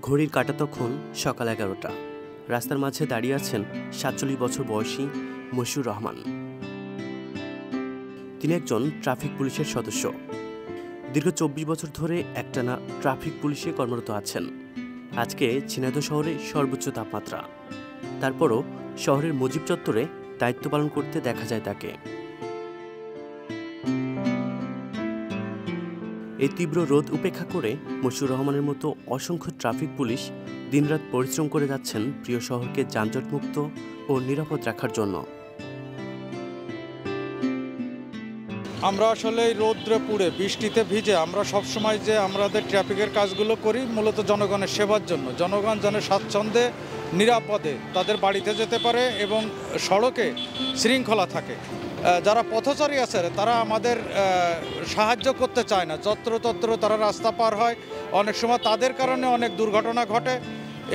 ঘড়ির কাঁটা তখন সকাল 11টা। রাস্তার মাঝে দাঁড়িয়ে আছেন 47 বছর বয়সী মশিউর রহমান। তিনি একজন ট্রাফিক পুলিশের সদস্য। দীর্ঘ 24 বছর ধরে একটানা ট্রাফিক পুলিশে কর্মরত আছেন। আজকে ঝিনাইদহ শহরে সর্বোচ্চ তাপমাত্রা, তারপরও শহরের মুজিব চত্বরে দায়িত্ব পালন করতে দেখা যায় তাকে। এই তীব্র রোদ উপেক্ষা করে মশিউর রহমানের মতো অসংখ্য ট্রাফিক পুলিশ দিনরাত পরিশ্রম করে যাচ্ছেন প্রিয় শহরকে যানজটমুক্ত ও নিরাপদ রাখার জন্য। আমরা আসলে এই রৌদ্রে পুড়ে বৃষ্টিতে ভিজে আমরা সবসময় যে আমাদের ট্রাফিকের কাজগুলো করি মূলত জনগণের সেবার জন্য, জনগণ যেন স্বাচ্ছন্দ্যে নিরাপদে তাদের বাড়িতে যেতে পারে এবং সড়কে শৃঙ্খলা থাকে। যারা পথচারী আছে তারা আমাদের সাহায্য করতে চায় না, যত্রতত্র তারা রাস্তা পার হয়, অনেক সময় তাদের কারণে অনেক দুর্ঘটনা ঘটে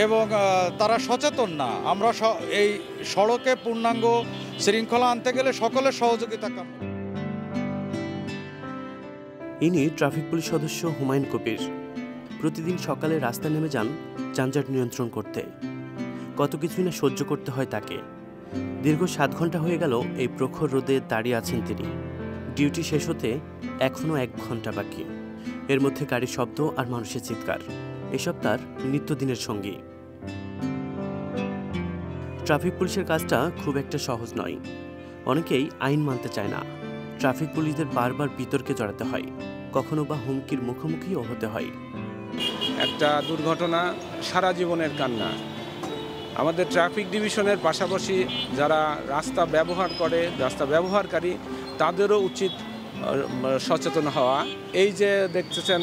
এবং তারা সচেতন না। আমরা এই সড়কে পূর্ণাঙ্গ শৃঙ্খলা আনতে গেলে সকলের সহযোগিতা কাম্য। ইনি ট্রাফিক পুলিশ সদস্য হুমায়ুন কবির। প্রতিদিন সকালে রাস্তায় নেমে যান যানজট নিয়ন্ত্রণ করতে। কত কিছুই না সহ্য করতে হয় তাকে। দীর্ঘ 7 ঘন্টা হয়ে গেল এই প্রখর রোদে দাঁড়িয়ে আছেন তিনি। ডিউটি শেষ হতে এখনও 1 ঘন্টা বাকি। এর মধ্যে গাড়ির শব্দ আর মানুষের চিৎকার, এসব তার নিত্যদিনের সঙ্গী। ট্রাফিক পুলিশের কাজটা খুব একটা সহজ নয়। অনেকেই আইন মানতে চায় না। ট্রাফিক পুলিশদের বারবার বিতর্কে জড়াতে হয়, কখনো বা হুমকির মুখোমুখিও হতে হয়। একটা দুর্ঘটনা সারা জীবনের কান্না। আমাদের ট্রাফিক ডিভিশনের পাশাপাশি যারা রাস্তা ব্যবহার করে, রাস্তা ব্যবহারকারী, তাদেরও উচিত সচেতন হওয়া। এই যে দেখতেছেন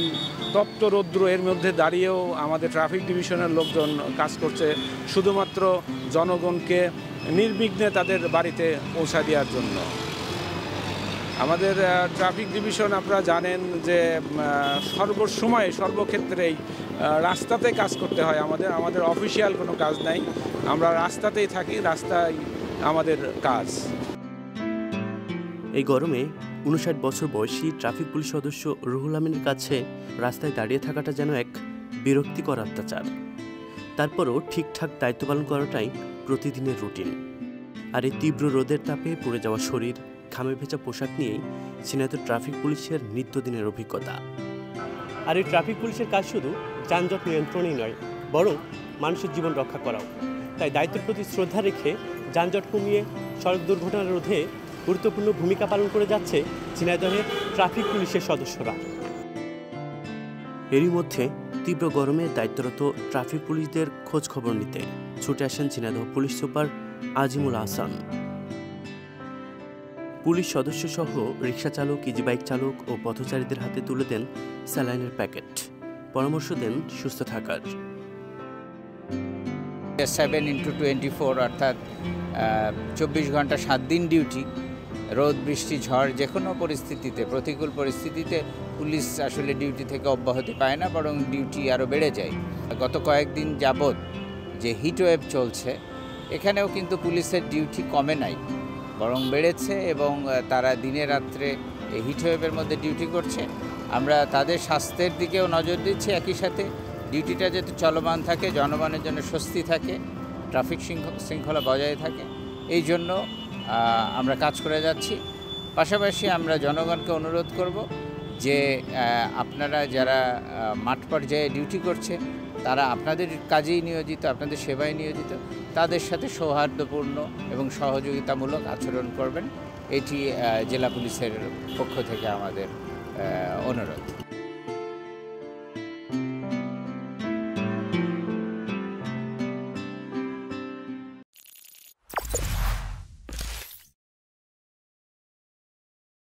তপ্ত রৌদ্র, এর মধ্যে দাঁড়িয়েও আমাদের ট্রাফিক ডিভিশনের লোকজন কাজ করছে শুধুমাত্র জনগণকে নির্বিঘ্নে তাদের বাড়িতে পৌঁছা দেওয়ার জন্য। আমাদের ট্রাফিক ডিভিশন আপনারা জানেন যে সর্বসময় সর্বক্ষেত্রেই রাস্তাতে কাজ করতে হয়। আমাদের অফিসিয়াল কোনো কাজ নাই, আমরা রাস্তাতেই থাকি, রাস্তায় আমাদের কাজ। এই গরমে 59 বছর বয়সী ট্রাফিক পুলিশ সদস্য রুহুল আমিনের কাছে রাস্তায় দাঁড়িয়ে থাকাটা যেন এক বিরক্তিকর অত্যাচার। তারপরও ঠিকঠাক দায়িত্ব পালন করাটাই প্রতিদিনের রুটিন। আর এই তীব্র রোদের তাপে পুড়ে যাওয়া শরীর, ঘামে ভেজা পোশাক নিয়েই ঝিনাইদহ ট্রাফিক পুলিশের নিত্যদিনের অভিজ্ঞতা। আর এই ট্রাফিক পুলিশের কাজ শুধু যানজট নিয়ন্ত্রণই নয়, বরং মানুষের জীবন রক্ষা করাও। তাই দায়িত্বের প্রতি শ্রদ্ধা রেখে যানজট কমিয়ে সড়ক দুর্ঘটনা রোধে গুরুত্বপূর্ণ ভূমিকা পালন করে যাচ্ছে ঝিনাইদহের ট্রাফিক পুলিশের সদস্যরা। এরই মধ্যে তীব্র গরমে দায়িত্বরত ট্রাফিক পুলিশদের খোঁজ খবর নিতে ছুটে আসেন Jhenaidah police super Azimul Ahsan. Police সদস্য সহ রিক্সা চালক, ইজি বাইক চালক ও পথচারীদের হাতে তুলে দেন স্যালাইনের প্যাকেট। পরামর্শ দেন সুস্থ থাকার। 7x24 অর্থাৎ 24 ঘন্টা 7 দিন ডিউটি। রোদ, বৃষ্টি, ঝড়, যে কোনো পরিস্থিতিতে, প্রতিকূল পরিস্থিতিতে পুলিশ আসলে ডিউটি থেকে অব্যাহতি পায় না, বরং ডিউটি আরও বেড়ে যায়। গত কয়েকদিন যাবৎ যে হিটওয়েভ চলছে, এখানেও কিন্তু পুলিশের ডিউটি কমে নাই, বরং বেড়েছে এবং তারা দিনে রাত্রে এই হিটওয়েভের মধ্যে ডিউটি করছে। আমরা তাদের স্বাস্থ্যের দিকেও নজর দিচ্ছি, একই সাথে ডিউটিটা যাতে চলমান থাকে, জনগণের জন্য স্বস্তি থাকে, ট্রাফিক শৃঙ্খলা বজায় থাকে, এই জন্য আমরা কাজ করে যাচ্ছি। পাশাপাশি আমরা জনগণকে অনুরোধ করব যে আপনারা যারা মাঠ পর্যায়ে ডিউটি করছে, তারা আপনাদের কাজেই নিয়োজিত, আপনাদের সেবায় নিয়োজিত, তাদের সাথে সৌহার্দ্যপূর্ণ এবং সহযোগিতামূলক আচরণ করবেন। এটি জেলা পুলিশের পক্ষ থেকে আমাদের অনুরোধ।